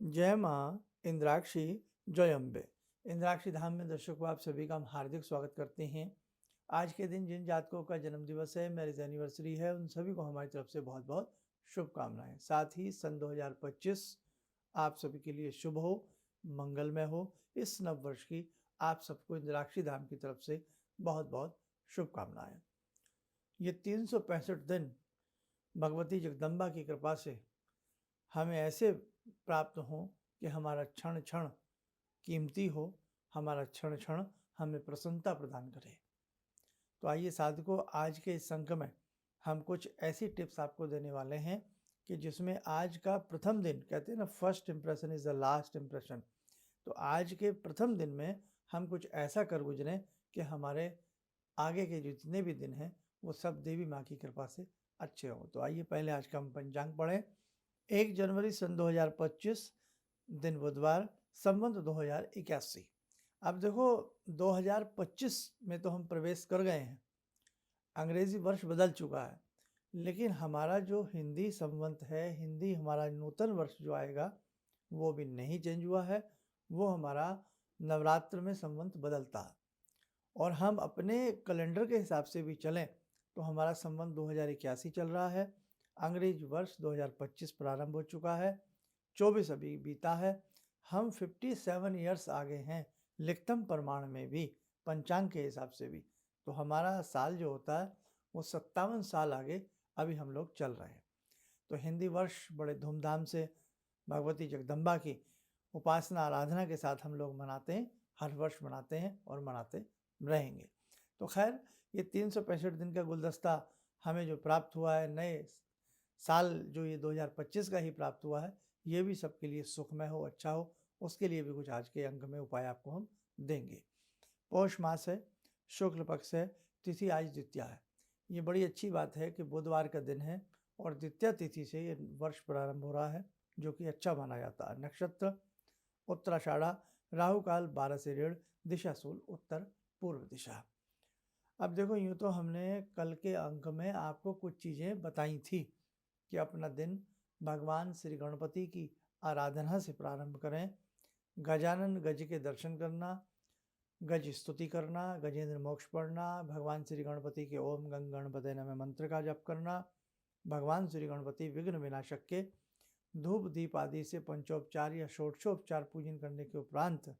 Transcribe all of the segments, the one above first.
जय माँ इंद्राक्षी जय अम्बे। इंद्राक्षी धाम में दर्शकों आप सभी का हम हार्दिक स्वागत करते हैं। आज के दिन जिन जातकों का जन्म दिवस है, मैरिज एनिवर्सरी है, उन सभी को हमारी तरफ से बहुत बहुत शुभकामनाएं। साथ ही सन 2025 आप सभी के लिए शुभ हो, मंगलमय हो। इस नव वर्ष की आप सबको इंद्राक्षी धाम की तरफ से बहुत बहुत शुभकामनाएं। ये 365 दिन भगवती जगदम्बा की कृपा से हमें ऐसे प्राप्त हों कि हमारा क्षण क्षण कीमती हो, हमारा क्षण क्षण हमें प्रसन्नता प्रदान करे। तो आइए साधकों, आज के इस अंक में हम कुछ ऐसी टिप्स आपको देने वाले हैं कि जिसमें आज का प्रथम दिन, कहते हैं ना, first impression is the last impression. तो आज के प्रथम दिन में हम कुछ ऐसा कर गुजरें कि हमारे आगे के जितने भी दिन हैं वो सब देवी माँ की कृपा से अच्छे हों। तो आइए पहले आज का हम पंचांग पढ़ें। 1 जनवरी सन 2025, दिन बुधवार, संवत 2081। अब देखो, 2025 में तो हम प्रवेश कर गए हैं, अंग्रेजी वर्ष बदल चुका है, लेकिन हमारा जो हिंदी संवत है, हिंदी हमारा नूतन वर्ष जो आएगा वो भी नहीं चेंज हुआ है। वो हमारा नवरात्र में संवत बदलता है और हम अपने कैलेंडर के हिसाब से भी चलें तो हमारा संवत 2081 चल रहा है। अंग्रेजी वर्ष 2025 प्रारंभ हो चुका है, 24 अभी बीता है। हम 57 ईयर्स आगे हैं, लिखतम प्रमाण में भी, पंचांग के हिसाब से भी। तो हमारा साल जो होता है वो 57 साल आगे अभी हम लोग चल रहे हैं। तो हिंदी वर्ष बड़े धूमधाम से भगवती जगदम्बा की उपासना आराधना के साथ हम लोग मनाते हैं, हर वर्ष मनाते हैं और मनाते रहेंगे। तो खैर, ये 365 दिन का गुलदस्ता हमें जो प्राप्त हुआ है, नए साल जो ये 2025 का ही प्राप्त हुआ है, ये भी सबके लिए सुखमय हो, अच्छा हो, उसके लिए भी कुछ आज के अंक में उपाय आपको हम देंगे। पौष मास है, शुक्ल पक्ष है, तिथि आज द्वितीया है। ये बड़ी अच्छी बात है कि बुधवार का दिन है और द्वितीया तिथि से ये वर्ष प्रारंभ हो रहा है, जो कि अच्छा माना जाता है। नक्षत्र उत्तराषाढ़ा, राहु काल 12 से 1:30, दिशा सूल उत्तर पूर्व दिशा। अब देखो, यूँ तो हमने कल के अंक में आपको कुछ चीज़ें बताई थी कि अपना दिन भगवान श्री गणपति की आराधना से प्रारंभ करें। गजानन गज के दर्शन करना, गज स्तुति करना, गजेंद्र मोक्ष पढ़ना, भगवान श्री गणपति के ओम गंग गणपते नमः मंत्र का जप करना, भगवान श्री गणपति विघ्न विनाशक के धूप दीप आदि से पंचोपचार या षोडशोपचार पूजन करने के उपरांत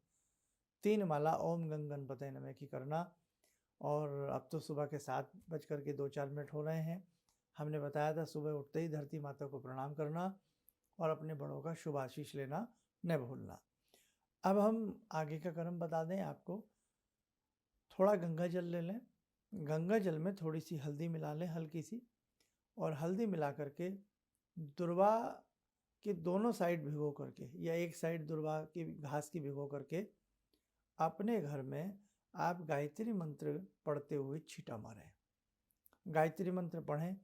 3 माला ओम गंग गणपते नमः की करना। और अब तो सुबह के 7:02 हो रहे हैं। हमने बताया था सुबह उठते ही धरती माता को प्रणाम करना और अपने बड़ों का शुभ आशीष लेना न भूलना। अब हम आगे का क्रम बता दें आपको। थोड़ा गंगा जल ले लें, गंगा जल में थोड़ी सी हल्दी मिला लें, हल्की सी, और हल्दी मिला करके दुर्वा की दोनों साइड भिगो करके, या एक साइड दुर्वा की घास की भिगो करके, अपने घर में आप गायत्री मंत्र पढ़ते हुए छींटा मारें। गायत्री मंत्र पढ़ें,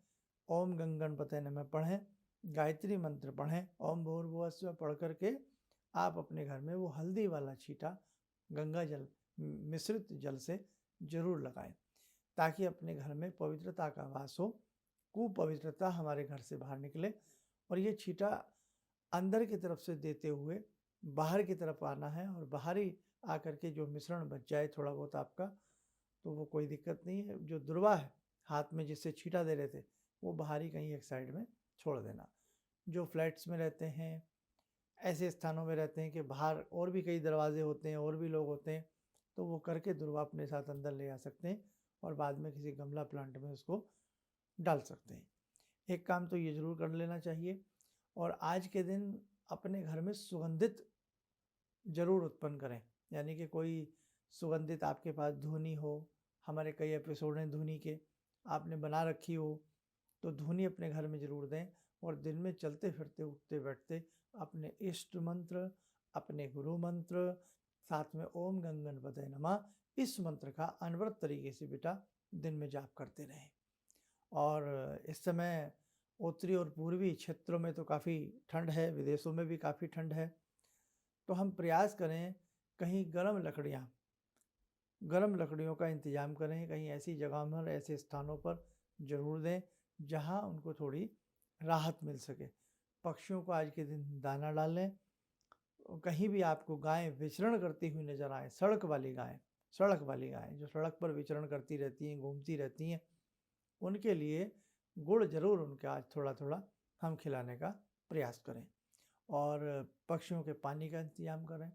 ओम गंग गणपते नमः पढ़ें, गायत्री मंत्र पढ़ें, ओम भूर्भुवः स्वः पढ़ करके आप अपने घर में वो हल्दी वाला छींटा गंगा जल मिश्रित जल से जरूर लगाएं, ताकि अपने घर में पवित्रता का वास हो, कुपवित्रता हमारे घर से बाहर निकले। और ये छींटा अंदर की तरफ से देते हुए बाहर की तरफ आना है, और बाहरी आकर के जो मिश्रण बच जाए थोड़ा बहुत आपका, तो वो कोई दिक्कत नहीं है। जो दुर्वा है हाथ में जिससे छींटा दे रहे थे, वो बाहरी कहीं एक साइड में छोड़ देना। जो फ्लैट्स में रहते हैं, ऐसे स्थानों में रहते हैं कि बाहर और भी कई दरवाजे होते हैं, और भी लोग होते हैं, तो वो करके दुर्वा अपने साथ अंदर ले आ सकते हैं और बाद में किसी गमला प्लांट में उसको डाल सकते हैं। एक काम तो ये ज़रूर कर लेना चाहिए। और आज के दिन अपने घर में सुगंधित जरूर उत्पन्न करें, यानी कि कोई सुगंधित आपके पास धूनी हो, हमारे कई एपिसोड हैं धूनी के, आपने बना रखी हो, तो धूनी अपने घर में ज़रूर दें। और दिन में चलते फिरते उठते बैठते अपने इष्ट मंत्र, अपने गुरु मंत्र, साथ में ओम गंग गणपते नमः, इस मंत्र का अनवरत तरीके से बेटा दिन में जाप करते रहें। और इस समय उत्तरी और पूर्वी क्षेत्रों में तो काफ़ी ठंड है, विदेशों में भी काफ़ी ठंड है, तो हम प्रयास करें कहीं गर्म लकड़ियों का इंतज़ाम करें, कहीं ऐसी जगह पर, ऐसे स्थानों पर ज़रूर दें जहां उनको थोड़ी राहत मिल सके। पक्षियों को आज के दिन दाना डालें, कहीं भी आपको गाय विचरण करती हुई नजर आए, सड़क वाली गाय जो सड़क पर विचरण करती रहती हैं, घूमती रहती हैं, उनके लिए गुड़ जरूर उनके आज थोड़ा थोड़ा हम खिलाने का प्रयास करें। और पक्षियों के पानी का इंतजाम करें।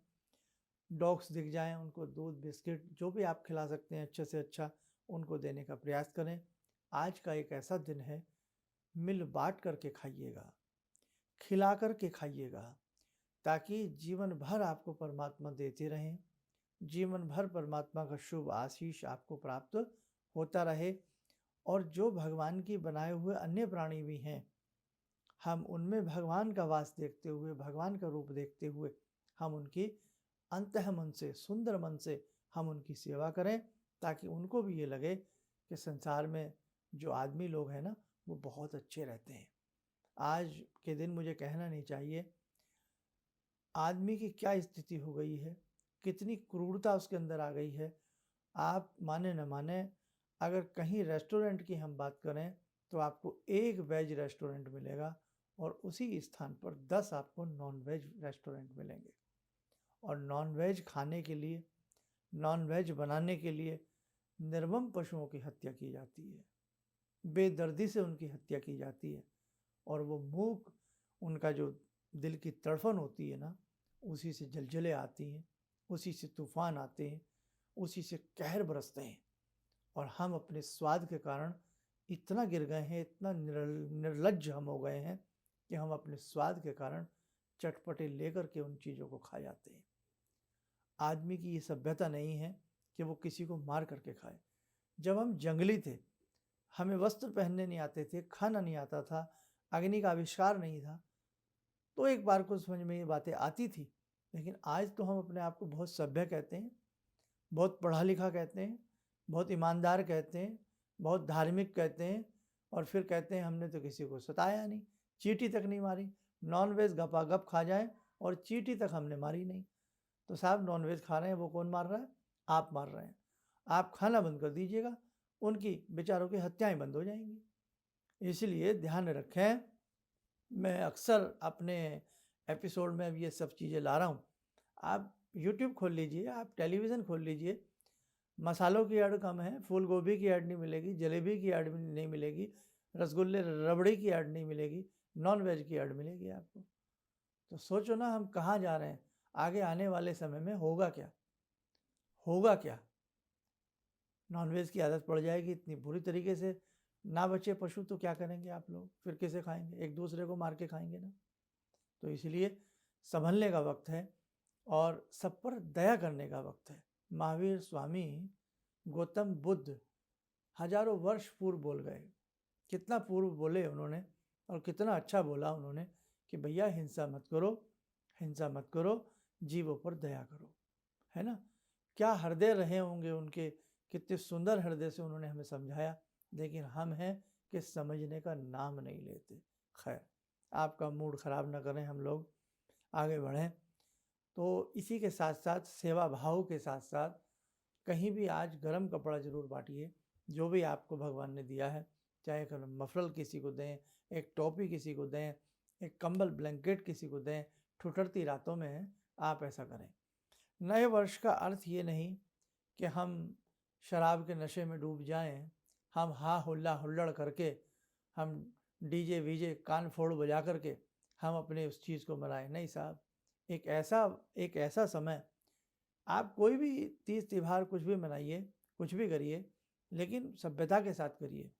डॉग्स दिख जाएं, उनको दूध बिस्किट जो भी आप खिला सकते हैं अच्छे से अच्छा उनको देने का प्रयास करें। आज का एक ऐसा दिन है, मिल बांट करके खाइएगा, खिला करके खाइएगा, ताकि जीवन भर आपको परमात्मा देते रहें, जीवन भर परमात्मा का शुभ आशीष आपको प्राप्त होता रहे। और जो भगवान की बनाए हुए अन्य प्राणी भी हैं, हम उनमें भगवान का वास देखते हुए, भगवान का रूप देखते हुए हम उनकी अंतः मन से, सुंदर मन से हम उनकी सेवा करें, ताकि उनको भी ये लगे कि संसार में जो आदमी लोग हैं ना, वो बहुत अच्छे रहते हैं। आज के दिन मुझे कहना नहीं चाहिए आदमी की क्या स्थिति हो गई है, कितनी क्रूरता उसके अंदर आ गई है। आप माने न माने, अगर कहीं रेस्टोरेंट की हम बात करें तो आपको एक वेज रेस्टोरेंट मिलेगा और उसी स्थान पर 10 आपको नॉन वेज रेस्टोरेंट मिलेंगे। और नॉन वेज खाने के लिए, नॉन वेज बनाने के लिए निर्मम पशुओं की हत्या की जाती है, बेदर्दी से उनकी हत्या की जाती है। और वो मूक, उनका जो दिल की तड़फन होती है ना, उसी से जलजले आती हैं, उसी से तूफान आते हैं, उसी से कहर बरसते हैं। और हम अपने स्वाद के कारण इतना गिर गए हैं, इतना निर्लज्ज हम हो गए हैं कि हम अपने स्वाद के कारण चटपटे लेकर के उन चीज़ों को खा जाते हैं। आदमी की ये सभ्यता नहीं है कि वो किसी को मार करके खाए। जब हम जंगली थे, हमें वस्त्र पहनने नहीं आते थे, खाना नहीं आता था, अग्नि का आविष्कार नहीं था, तो एक बार को समझ में ये बातें आती थी। लेकिन आज तो हम अपने आप को बहुत सभ्य कहते हैं, बहुत पढ़ा लिखा कहते हैं, बहुत ईमानदार कहते हैं, बहुत धार्मिक कहते हैं, और फिर कहते हैं हमने तो किसी को सताया नहीं, चींटी तक नहीं मारी। नॉन वेज गपागप खा जाए और चींटी तक हमने मारी नहीं। तो साहब, नॉन वेज खा रहे हैं, वो कौन मार रहा है? आप मार रहे हैं। आप खाना बंद कर दीजिएगा, उनकी बेचारों की हत्याएं बंद हो जाएंगी। इसलिए ध्यान रखें, मैं अक्सर अपने एपिसोड में अब ये सब चीज़ें ला रहा हूँ। आप यूट्यूब खोल लीजिए, आप टेलीविज़न खोल लीजिए, मसालों की ऐड कम है, फूल गोभी की ऐड नहीं मिलेगी, जलेबी की ऐड नहीं मिलेगी, रसगुल्ले रबड़ी की ऐड नहीं मिलेगी, नॉन वेज की ऐड मिलेगी आपको। तो सोचो ना, हम कहाँ जा रहे हैं? आगे आने वाले समय में होगा क्या? होगा क्या? नॉनवेज की आदत पड़ जाएगी इतनी बुरी तरीके से, ना बचे पशु तो क्या करेंगे आप लोग? फिर कैसे खाएंगे? एक दूसरे को मार के खाएंगे ना। तो इसलिए संभलने का वक्त है और सब पर दया करने का वक्त है। महावीर स्वामी गौतम बुद्ध हजारों वर्ष पूर्व बोल गए। कितना पूर्व बोले उन्होंने, और कितना अच्छा बोला उन्होंने कि भैया हिंसा मत करो, हिंसा मत करो, जीवों पर दया करो, है ना। क्या हृदय रहे होंगे उनके, कितने सुंदर हृदय से उन्होंने हमें समझाया। लेकिन हम हैं कि समझने का नाम नहीं लेते। खैर, आपका मूड खराब ना करें, हम लोग आगे बढ़ें। तो इसी के साथ साथ, सेवा भाव के साथ साथ, कहीं भी आज गर्म कपड़ा जरूर बांटिए। जो भी आपको भगवान ने दिया है, चाहे एक मफरल किसी को दें, एक टोपी किसी को दें, एक कंबल ब्लैंकेट किसी को दें, ठुठरती रातों में आप ऐसा करें। नए वर्ष का अर्थ ये नहीं कि हम शराब के नशे में डूब जाएं, हम हा हुल्ला हुल्लड़ करके, हम डीजे वीजे कान फोड़ बजा करके हम अपने उस चीज़ को मनाएं। नहीं साहब, एक ऐसा समय, आप कोई भी तीज त्योहार कुछ भी मनाइए, कुछ भी करिए, लेकिन सभ्यता के साथ करिए।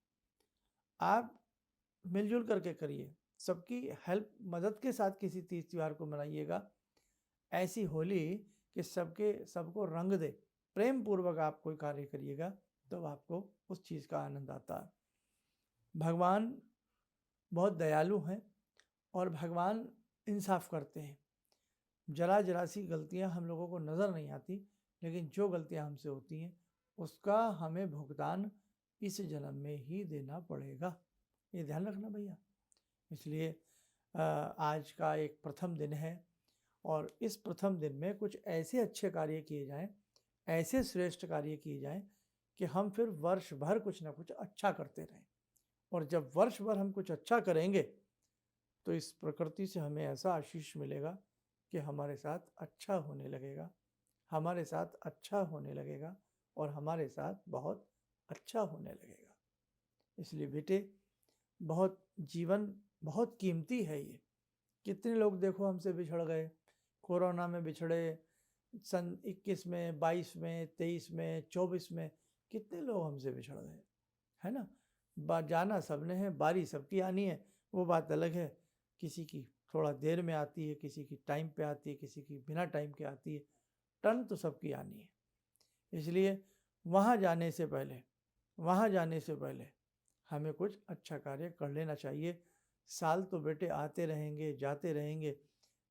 आप मिलजुल करके करिए, सबकी हेल्प मदद के साथ किसी तीज त्योहार को मनाइएगा। ऐसी होली कि सबको रंग दे, प्रेम पूर्वक आप कोई कार्य करिएगा, तो आपको उस चीज़ का आनंद आता है। भगवान बहुत दयालु हैं और भगवान इंसाफ करते हैं। जरा जरा सी गलतियां हम लोगों को नज़र नहीं आती, लेकिन जो गलतियां हमसे होती हैं उसका हमें भुगतान इस जन्म में ही देना पड़ेगा। ये ध्यान रखना भैया। इसलिए आज का एक प्रथम दिन है और इस प्रथम दिन में कुछ ऐसे अच्छे कार्य किए जाएं, ऐसे श्रेष्ठ कार्य किए जाएं कि हम फिर वर्ष भर कुछ ना कुछ अच्छा करते रहें। और जब वर्ष भर हम कुछ अच्छा करेंगे तो इस प्रकृति से हमें ऐसा आशीष मिलेगा कि हमारे साथ अच्छा होने लगेगा, हमारे साथ अच्छा होने लगेगा और हमारे साथ बहुत अच्छा होने लगेगा। इसलिए बेटे, बहुत जीवन बहुत कीमती है ये। कितने लोग देखो हमसे बिछड़ गए, कोरोना में बिछड़े, सन 21 में, 22 में, 23 में, 24 में कितने लोग हमसे बिछड़ गए, है ना। जाना सबने है, बारी सबकी आनी है, वो बात अलग है। किसी की थोड़ा देर में आती है, किसी की टाइम पे आती है, किसी की बिना टाइम के आती है, टर्न तो सबकी आनी है। इसलिए वहाँ जाने से पहले हमें कुछ अच्छा कार्य कर लेना चाहिए। साल तो बेटे आते रहेंगे, जाते रहेंगे,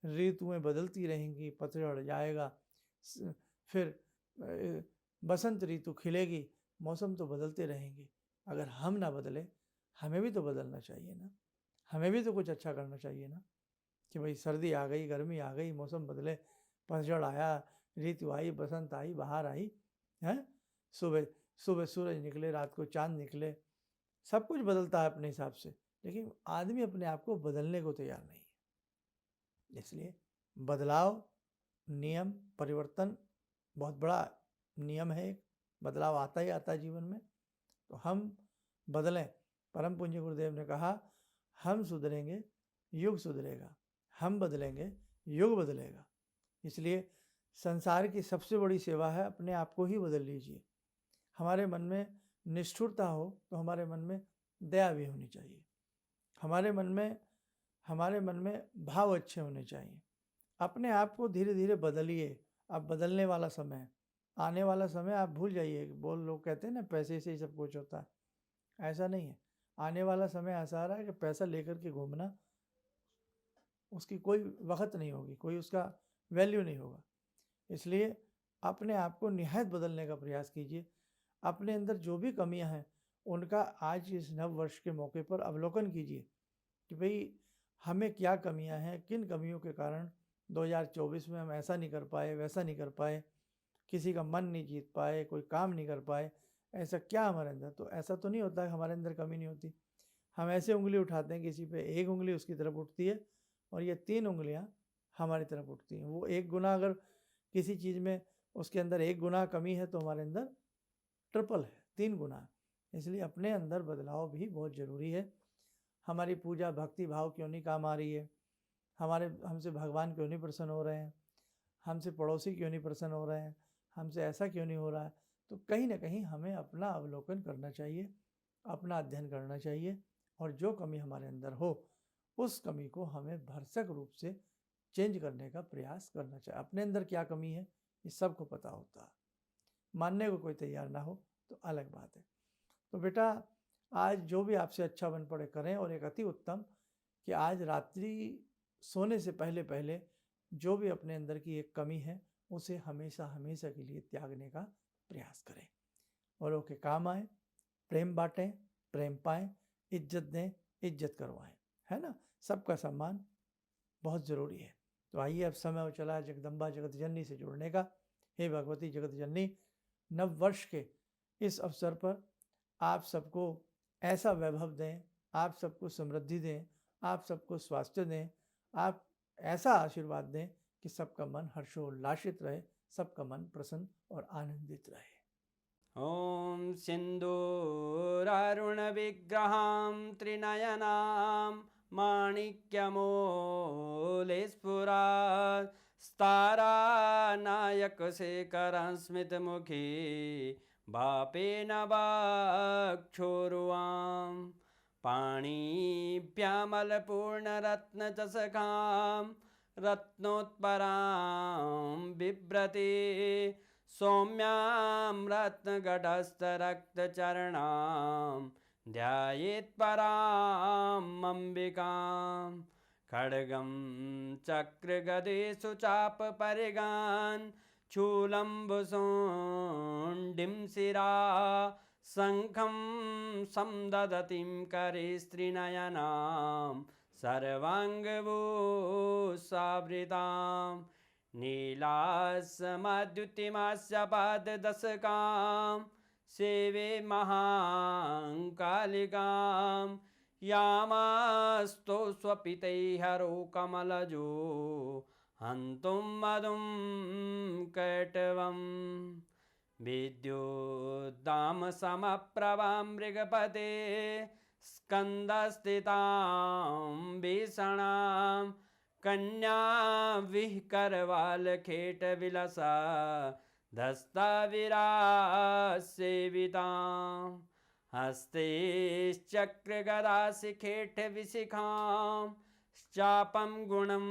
ऋतुएं बदलती रहेंगी, पतझड़ जाएगा, फिर बसंत ऋतु खिलेगी, मौसम तो बदलते रहेंगे। अगर हम ना बदले, हमें भी तो बदलना चाहिए ना, हमें भी तो कुछ अच्छा करना चाहिए ना, कि भाई सर्दी आ गई, गर्मी आ गई, मौसम बदले, पतझड़ आया, ऋतु आई, बसंत आई, बहार आई, है। सुबह सुबह सूरज निकले, रात को चांद निकले, सब कुछ बदलता है अपने हिसाब से, लेकिन आदमी अपने आप को बदलने को तैयार नहीं है। इसलिए बदलाव, नियम, परिवर्तन बहुत बड़ा नियम है। एक बदलाव आता ही आता है जीवन में, तो हम बदलें। परम पूज्य गुरुदेव ने कहा, हम सुधरेंगे युग सुधरेगा, हम बदलेंगे युग बदलेगा। इसलिए संसार की सबसे बड़ी सेवा है अपने आप को ही बदल लीजिए। हमारे मन में निष्ठुरता हो तो हमारे मन में दया भी होनी चाहिए, हमारे मन में भाव अच्छे होने चाहिए। अपने आप को धीरे धीरे बदलिए। अब बदलने वाला समय है, आने वाला समय आप भूल जाइए। लोग कहते हैं ना पैसे से ही सब कुछ होता है, ऐसा नहीं है। आने वाला समय ऐसा आ रहा है कि पैसा लेकर के घूमना, उसकी कोई वक्त नहीं होगी, कोई उसका वैल्यू नहीं होगा। इसलिए अपने आप को निहायत बदलने का प्रयास कीजिए। अपने अंदर जो भी कमियां हैं उनका आज इस नव वर्ष के मौके पर अवलोकन कीजिए कि भाई हमें क्या कमियां हैं, किन कमियों के कारण 2024 में हम ऐसा नहीं कर पाए, वैसा नहीं कर पाए, किसी का मन नहीं जीत पाए, कोई काम नहीं कर पाए, ऐसा क्या हमारे अंदर। तो ऐसा तो नहीं होता है हमारे अंदर कमी नहीं होती। हम ऐसे उंगली उठाते हैं, किसी पे एक उंगली उसकी तरफ उठती है और ये 3 उंगलियां हमारी तरफ उठती हैं। वो एक गुना अगर किसी चीज़ में उसके अंदर 1 गुना कमी है तो हमारे अंदर ट्रिपल है, 3 गुना। इसलिए अपने अंदर बदलाव भी बहुत ज़रूरी है। हमारी पूजा भक्ति भाव क्यों नहीं काम आ रही है, हमसे भगवान क्यों नहीं प्रसन्न हो रहे हैं, हमसे पड़ोसी क्यों नहीं प्रसन्न हो रहे हैं, हमसे ऐसा क्यों नहीं हो रहा है। तो कहीं ना कहीं हमें अपना अवलोकन करना चाहिए, अपना अध्ययन करना चाहिए, और जो कमी हमारे अंदर हो उस कमी को हमें भरसक रूप से चेंज करने का प्रयास करना चाहिए। अपने अंदर क्या कमी है ये सबको पता होता है, मानने को कोई तैयार ना हो तो अलग बात है। तो बेटा, आज जो भी आपसे अच्छा बन पड़े करें, और एक अति उत्तम कि आज रात्रि सोने से पहले पहले जो भी अपने अंदर की एक कमी है उसे हमेशा हमेशा के लिए त्यागने का प्रयास करें, औरों के काम आए, प्रेम बांटें, प्रेम पाएं, इज्जत दें, इज्जत करवाएं, है ना। सबका सम्मान बहुत ज़रूरी है। तो आइए, अब समय हो चला है जगदम्बा जगत जननी से जुड़ने का। हे भगवती जगत जननी, नव वर्ष के इस अवसर पर आप सबको ऐसा वैभव दें, आप सबको समृद्धि दें, आप सबको स्वास्थ्य दें, आप ऐसा आशीर्वाद दें कि सबका मन हर्षोल्लासित रहे, सबका मन प्रसन्न और आनंदित रहे। ॐ सिन्दूरारुणविग्रहां त्रिनयनां माणिक्यमूलस्फुरात् स्तारानायकशेखरं स्मितमुखी भापेन वाक्षोरुवां पाणिभ्यामलपूर्णरत्नचषकां रत्नोत्परां बिभ्रति सौम्यां रत्नगटस्थरक्तचरणां ध्यायेत् परामम्बिकां खड्गं चक्रगदेषु चापपरिगान् शूलम्बुशुण्डिं शिरा शङ्खं संदधतीं करे स्त्रीनयनां सर्वाङ्गभूषावृतां नीलास्मद्युतिमास्य पाददशकां सेवे महाकालिकां यामास्तो स्वपितैः हरो कमलजो हन्तुं मदुं कैटवम् विद्युद्दामसमप्रभां मृगपते स्कन्दस्थितां भीषणां कन्यां विहकरवालखेटविलसा धस्ताविरासेवितां हस्तैश्चक्रगदाशिखेटविशिखां चापं गुणं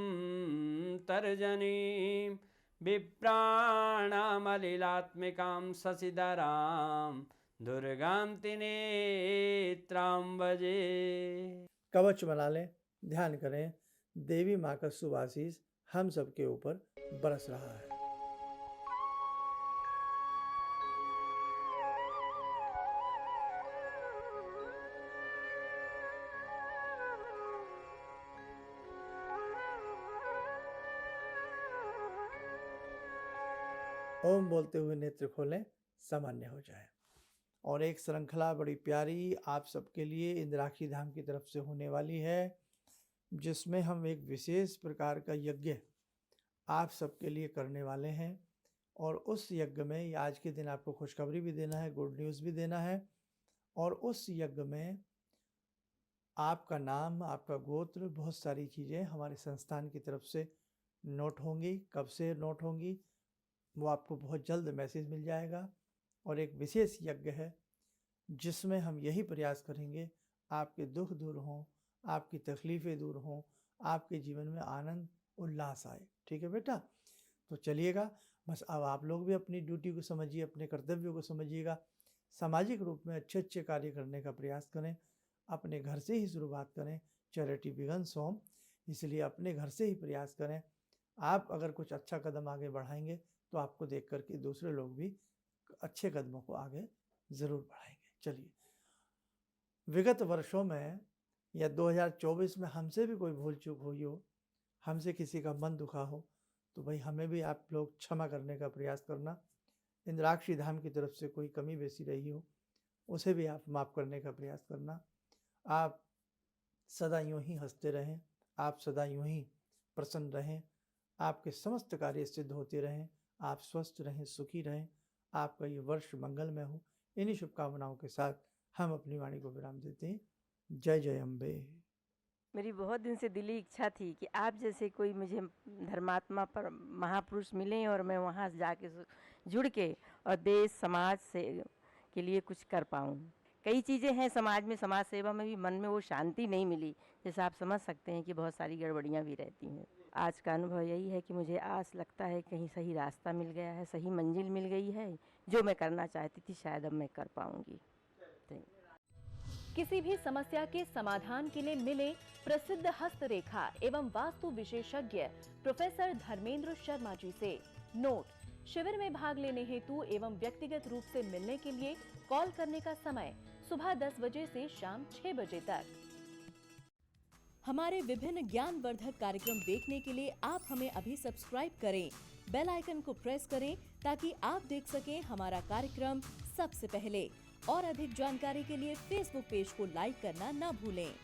तर्जनीं विप्राणामलिलात्मिकां शशिधरां दुर्गां त्रिनेत्रां भजे। कवच बना लें, ध्यान करें, देवी माँ का शुभ आशीष हम सबके ऊपर बरस रहा है। ओम बोलते हुए नेत्र खोलें, सामान्य हो जाए। और एक श्रृंखला बड़ी प्यारी आप सबके लिए इंद्राक्षी धाम की तरफ से होने वाली है, जिसमें हम एक विशेष प्रकार का यज्ञ आप सबके लिए करने वाले हैं। और उस यज्ञ में आज के दिन आपको खुशखबरी भी देना है, गुड न्यूज़ भी देना है। और उस यज्ञ में आपका नाम, आपका गोत्र, बहुत सारी चीज़ें हमारे संस्थान की तरफ से नोट होंगी। कब से नोट होंगी वो आपको बहुत जल्द मैसेज मिल जाएगा। और एक विशेष यज्ञ है जिसमें हम यही प्रयास करेंगे आपके दुख दूर हों, आपकी तकलीफ़ें दूर हों, आपके जीवन में आनंद उल्लास आए। ठीक है बेटा? तो चलिएगा, बस अब आप लोग भी अपनी ड्यूटी को समझिए, अपने कर्तव्यों को समझिएगा। सामाजिक रूप में अच्छे अच्छे कार्य करने का प्रयास करें, अपने घर से ही शुरुआत करें। चैरिटी बिगन्स होम, इसलिए अपने घर से ही प्रयास करें। आप अगर कुछ अच्छा कदम आगे बढ़ाएंगे तो आपको देख करके दूसरे लोग भी अच्छे कदमों को आगे ज़रूर बढ़ाएंगे। चलिए, विगत वर्षों में या 2024 में हमसे भी कोई भूल चूक हुई हो, हमसे किसी का मन दुखा हो, तो भाई हमें भी आप लोग क्षमा करने का प्रयास करना। इंद्राक्षी धाम की तरफ से कोई कमी बेसी रही हो, उसे भी आप माफ़ करने का प्रयास करना। आप सदा यूँ ही हंसते रहें, आप सदा यूँ ही प्रसन्न रहें, आपके समस्त कार्य सिद्ध होते रहें, आप स्वस्थ रहें, सुखी रहें, आपका ये वर्ष मंगलमय हो। इन्हीं शुभकामनाओं के साथ हम अपनी वाणी को विराम देते हैं। जय जय अम्बे। मेरी बहुत दिन से दिली इच्छा थी कि आप जैसे कोई मुझे धर्मात्मा पर महापुरुष मिलें और मैं वहाँ जाके जुड़ के और देश समाज से के लिए कुछ कर पाऊँ। कई चीज़ें हैं समाज में, समाज सेवा में भी मन में वो शांति नहीं मिली। जैसे आप समझ सकते हैं कि बहुत सारी गड़बड़ियाँ भी रहती हैं। आज का अनुभव यही है कि मुझे आस लगता है कहीं सही रास्ता मिल गया है, सही मंजिल मिल गई है। जो मैं करना चाहती थी शायद अब मैं कर पाऊँगी। किसी भी समस्या के समाधान के लिए मिले प्रसिद्ध हस्तरेखा एवं वास्तु विशेषज्ञ प्रोफेसर धर्मेंद्र शर्मा जी से। नोट: शिविर में भाग लेने हेतु एवं व्यक्तिगत रूप से मिलने के लिए कॉल करने का समय सुबह 10 बजे से शाम 6 बजे तक। हमारे विभिन्न ज्ञानवर्धक कार्यक्रम देखने के लिए आप हमें अभी सब्सक्राइब करें, बेल आइकन को प्रेस करें ताकि आप देख सकें हमारा कार्यक्रम सबसे पहले। और अधिक जानकारी के लिए फेसबुक पेज को लाइक करना ना भूलें।